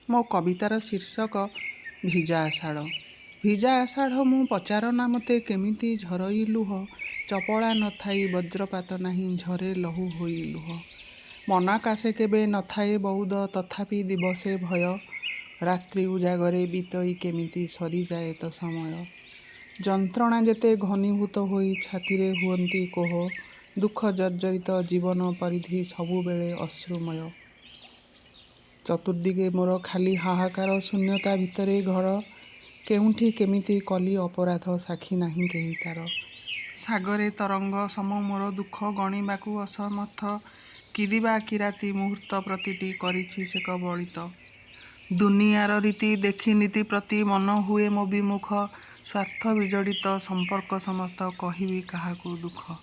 ମୋ କବିତାର ଶୀର୍ଷକ ଭିଜା ଆଷାଢ଼। ଭିଜା ଆଷାଢ଼ ମୁଁ ପଚାର ନା ମୋତେ କେମିତି ଝରଇ ଲୁହ, ଚପଳା ନଥାଇ ବଜ୍ରପାତ ନାହିଁ ଝରେ ଲହୁ ହୋଇ ଲୁହ। ମନାକାଶେ କେବେ ନଥାଏ ବଉଦ ତଥାପି ଦିବସେ ଭୟ, ରାତ୍ରି ଉଜାଗରେ ବିତଇ କେମିତି ସରିଯାଏ ତ ସମୟ। ଯନ୍ତ୍ରଣା ଯେତେ ଘନୀଭୂତ ହୋଇ ଛାତିରେ ହୁଅନ୍ତି କୋହ, ଦୁଃଖ ଜର୍ଜରିତ ଜୀବନ ପରିଧି ସବୁବେଳେ ଅଶ୍ରୁମୟ। ଚତୁର୍ଦିଗେ ମୋର ଖାଲି ହାହାକାର ଶୂନ୍ୟତା ଭିତରେ ଘର, କେଉଁଠି କେମିତି କଲି ଅପରାଧ ସାକ୍ଷୀ ନାହିଁ କେହି ତାର। ସାଗରେ ତରଙ୍ଗ ସମ ମୋର ଦୁଃଖ ଗଣିବାକୁ ଅସମର୍ଥ, କିରିବା କିରାତି ମୁହୂର୍ତ୍ତ ପ୍ରତିଟି କରିଛି ସେ କବଳିତ। ଦୁନିଆର ରୀତି ଦେଖି ନୀତି ପ୍ରତି ମନ ହୁଏ ମୋ ବିମୁଖ, ସ୍ୱାର୍ଥ ବିଜଡ଼ିତ ସମ୍ପର୍କ ସମସ୍ତ କହିବି କାହାକୁ ଦୁଃଖ।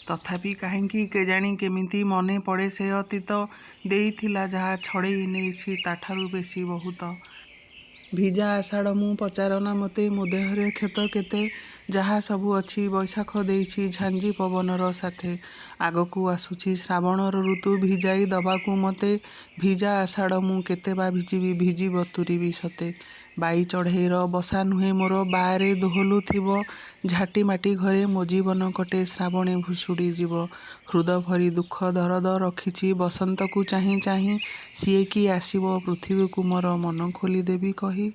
ତଥାପି କାହିଁକି କେଜାଣି କେମିତି ମନେ ପଡ଼େ ସେ ଅତୀତ, ଦେଇଥିଲା ଯାହା ଛଡ଼େଇ ନେଇଛି ତାଠାରୁ ବେଶୀ ବହୁତ। ଭିଜା ଆଷାଢ଼ ମୁଁ ପଚାର ନା ମୋତେ ମୋ ଦେହରେ କ୍ଷତ କେତେ, ଯାହା ସବୁ ଅଛି ବୈଶାଖ ଦେଇଛି ଝାଞ୍ଜି ପବନର ସାଥେ। ଆଗକୁ ଆସୁଛି ଶ୍ରାବଣର ଋତୁ ଭିଜାଇ ଦବାକୁ ମୋତେ, ଭିଜା ଆଷାଢ଼ ମୁଁ କେତେ ବା ଭିଜିବି ଭିଜି ବତୁରିବି ସତେ। ବାଇ ଚଢ଼େଇର ବସା ନୁହେଁ ମୋର ବାଆରେ ଦୋହଲୁଥିବ, ଝାଟି ମାଟି ଘରେ ମୋ ଜୀବନ କଟେ ଶ୍ରାବଣେ ଭୁଷୁଡ଼ି ଯିବ। ହୃଦ ଭରି ଦୁଃଖ ଦରଦ ରଖିଛି ବସନ୍ତକୁ ଚାହିଁ ଚାହିଁ, ସିଏ କି ଆସିବ ପୃଥିବୀକୁ ମୋର ମନ ଖୋଲି ଦେବି କହି।